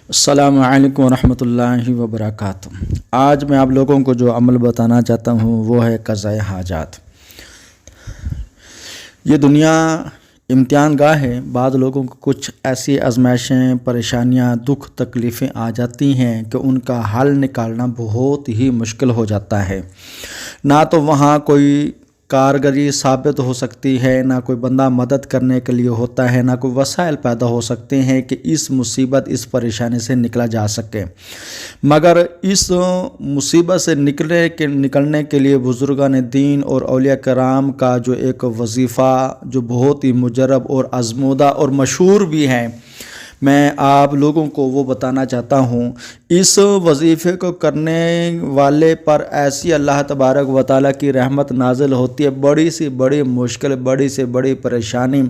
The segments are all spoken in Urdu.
السلام علیکم ورحمۃ اللہ وبرکاتہ۔ آج میں آپ لوگوں کو جو عمل بتانا چاہتا ہوں وہ ہے قضاء حاجات۔ یہ دنیا امتحان گاہ ہے۔ بعض لوگوں کو کچھ ایسی آزمائشیں، پریشانیاں، دکھ، تکلیفیں آ جاتی ہیں کہ ان کا حل نکالنا بہت ہی مشکل ہو جاتا ہے۔ نہ تو وہاں کوئی کارگری ثابت ہو سکتی ہے، نہ کوئی بندہ مدد کرنے کے لیے ہوتا ہے، نہ کوئی وسائل پیدا ہو سکتے ہیں کہ اس مصیبت، اس پریشانی سے نکلا جا سکے۔ مگر اس مصیبت سے نکلنے کے لیے بزرگان دین اور اولیاء کرام کا جو ایک وظیفہ جو بہت ہی مجرب اور آزمودہ اور مشہور بھی ہے، میں آپ لوگوں کو وہ بتانا چاہتا ہوں۔ اس وظیفے کو کرنے والے پر ایسی اللہ تبارک و تعالیٰ کی رحمت نازل ہوتی ہے، بڑی سی بڑی مشکل، بڑی سے بڑی پریشانی،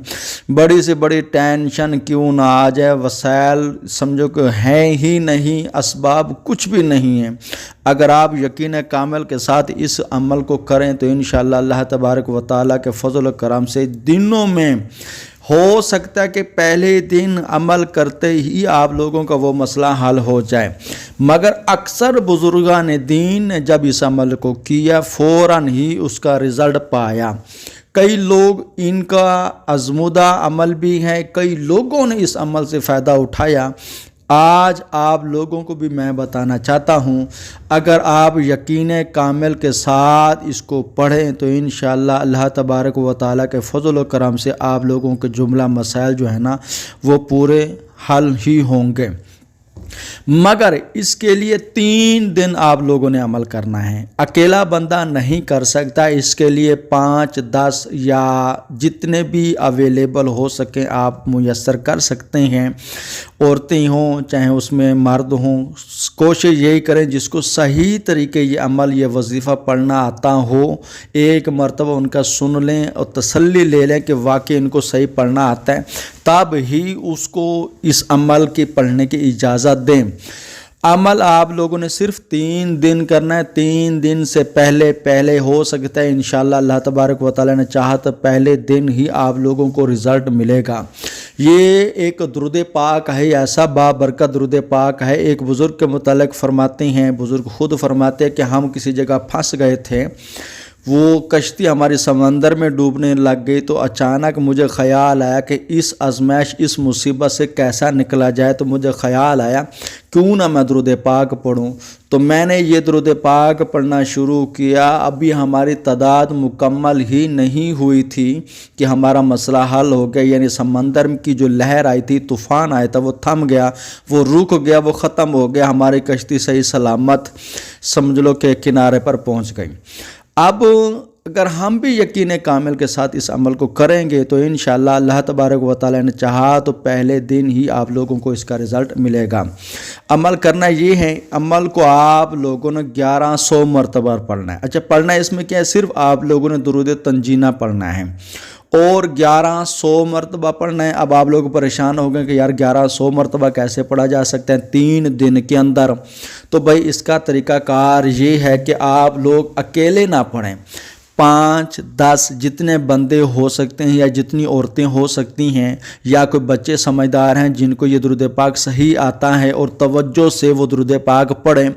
بڑی سے بڑی ٹینشن کیوں نہ آ جائے، وسائل سمجھو کہ ہیں ہی نہیں، اسباب کچھ بھی نہیں ہیں، اگر آپ یقین کامل کے ساتھ اس عمل کو کریں تو انشاءاللہ اللہ تبارک و تعالیٰ کے فضل و کرم سے دنوں میں ہو سکتا ہے کہ پہلے دن عمل کرتے ہی آپ لوگوں کا وہ مسئلہ حل ہو جائے۔ مگر اکثر بزرگان دین نے جب اس عمل کو کیا فوراً ہی اس کا رزلٹ پایا۔ کئی لوگ ان کا آزمودہ عمل بھی ہے، کئی لوگوں نے اس عمل سے فائدہ اٹھایا۔ آج آپ لوگوں کو بھی میں بتانا چاہتا ہوں، اگر آپ یقین کامل کے ساتھ اس کو پڑھیں تو انشاءاللہ اللہ تبارک و تعالیٰ کے فضل و کرم سے آپ لوگوں کے جملہ مسائل جو ہے نا وہ پورے حل ہی ہوں گے۔ مگر اس کے لیے 3 دن آپ لوگوں نے عمل کرنا ہے، اکیلا بندہ نہیں کر سکتا۔ اس کے لیے 5، 10 یا جتنے بھی اویلیبل ہو سکیں آپ میسر کر سکتے ہیں، عورتیں ہوں چاہے اس میں مرد ہوں۔ کوشش یہی کریں جس کو صحیح طریقے یہ عمل، یہ وظیفہ پڑھنا آتا ہو، ایک مرتبہ ان کا سن لیں اور تسلی لے لیں کہ واقعی ان کو صحیح پڑھنا آتا ہے، تب ہی اس کو اس عمل کی پڑھنے کی اجازت دیں۔ عمل آپ لوگوں نے صرف 3 دن کرنا ہے۔ 3 دن سے پہلے ہو سکتا ہے انشاءاللہ اللہ تبارک و تعالیٰ نے چاہا تو پہلے دن ہی آپ لوگوں کو رزلٹ ملے گا۔ یہ ایک درود پاک ہے، ایسا بابرکت درود پاک ہے۔ ایک بزرگ کے متعلق فرماتے ہیں، بزرگ خود فرماتے ہیں کہ ہم کسی جگہ پھنس گئے تھے، وہ کشتی ہماری سمندر میں ڈوبنے لگ گئی، تو اچانک مجھے خیال آیا کہ اس آزمائش، اس مصیبت سے کیسا نکلا جائے، تو مجھے خیال آیا کیوں نہ میں درود پاک پڑھوں، تو میں نے یہ درود پاک پڑھنا شروع کیا۔ ابھی ہماری تعداد مکمل ہی نہیں ہوئی تھی کہ ہمارا مسئلہ حل ہو گیا، یعنی سمندر کی جو لہر آئی تھی، طوفان آیا تھا، وہ تھم گیا، وہ رک گیا، وہ ختم ہو گیا، ہماری کشتی صحیح سلامت سمجھ لو کہ کنارے پر پہنچ گئی۔ اب اگر ہم بھی یقین کامل کے ساتھ اس عمل کو کریں گے تو انشاءاللہ اللہ تبارک و تعالیٰ نے چاہا تو پہلے دن ہی آپ لوگوں کو اس کا رزلٹ ملے گا۔ عمل کرنا یہ ہے، عمل کو آپ لوگوں نے 1100 مرتبہ پڑھنا ہے۔ اچھا پڑھنا ہے اس میں کیا ہے، صرف آپ لوگوں نے درود تنجینہ پڑھنا ہے اور 1100 مرتبہ پڑھنا ہے۔ اب آپ لوگ پریشان ہو گئے کہ یار 1100 مرتبہ کیسے پڑھا جا سکتا ہے 3 دن کے اندر؟ تو بھائی اس کا طریقہ کار یہ ہے کہ آپ لوگ اکیلے نہ پڑھیں، 5، 10 جتنے بندے ہو سکتے ہیں یا جتنی عورتیں ہو سکتی ہیں یا کوئی بچے سمجھدار ہیں جن کو یہ درود پاک صحیح آتا ہے اور توجہ سے وہ درود پاک پڑھیں،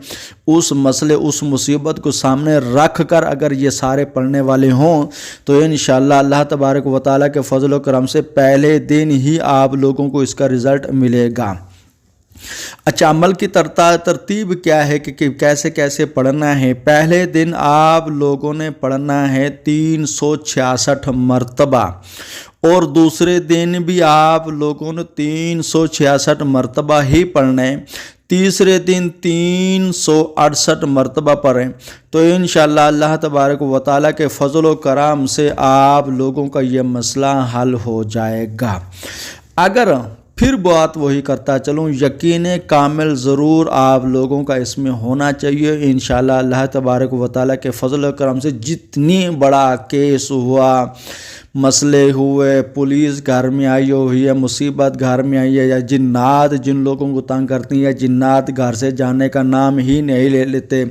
اس مسئلے، اس مصیبت کو سامنے رکھ کر اگر یہ سارے پڑھنے والے ہوں تو انشاءاللہ اللہ تبارک و تعالیٰ کے فضل و کرم سے پہلے دن ہی آپ لوگوں کو اس کا رزلٹ ملے گا۔ اچھا عمل کی ترتیب کیا ہے کہ کیسے کیسے پڑھنا ہے؟ پہلے دن آپ لوگوں نے پڑھنا ہے 366 مرتبہ اور دوسرے دن بھی آپ لوگوں نے 366 مرتبہ ہی پڑھنا ہے، تیسرے دن 368 مرتبہ پڑھیں تو انشاءاللہ اللہ تبارک و تعالیٰ کے فضل و کرم سے آپ لوگوں کا یہ مسئلہ حل ہو جائے گا۔ اگر پھر بات وہی کرتا چلوں، یقین کامل ضرور آپ لوگوں کا اس میں ہونا چاہیے۔ انشاءاللہ اللہ تبارک و تعالیٰ کے فضل و کرم سے جتنی بڑا کیس ہوا، مسئلے ہوئے، پولیس گھر میں آئی ہوئی ہے، مصیبت گھر میں آئی ہے، یا جنات جن لوگوں کو تنگ کرتی ہیں، جنات گھر سے جانے کا نام ہی نہیں لے لیتے،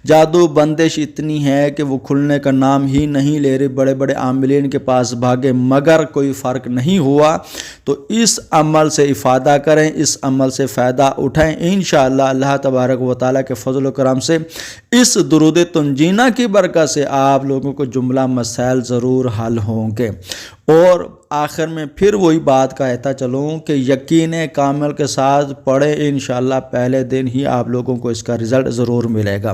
جادو بندش اتنی ہے کہ وہ کھلنے کا نام ہی نہیں لے رہے، بڑے بڑے عاملین کے پاس بھاگے مگر کوئی فرق نہیں ہوا، تو اس عمل سے افادہ کریں، اس عمل سے فائدہ اٹھائیں، انشاءاللہ اللہ تبارک و تعالیٰ کے فضل و کرم سے اس درود تنجینہ کی برکت سے آپ لوگوں کو جملہ مسائل ضرور حل ہوں گے۔ اور آخر میں پھر وہی بات کہتا چلوں کہ یقین کامل کے ساتھ پڑھیں، انشاءاللہ پہلے دن ہی آپ لوگوں کو اس کا رزلٹ ضرور ملے گا۔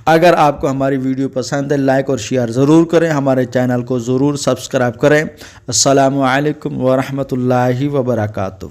اگر آپ کو ہماری ویڈیو پسند ہے لائک اور شیئر ضرور کریں، ہمارے چینل کو ضرور سبسکرائب کریں۔ السلام علیکم ورحمۃ اللہ وبرکاتہ۔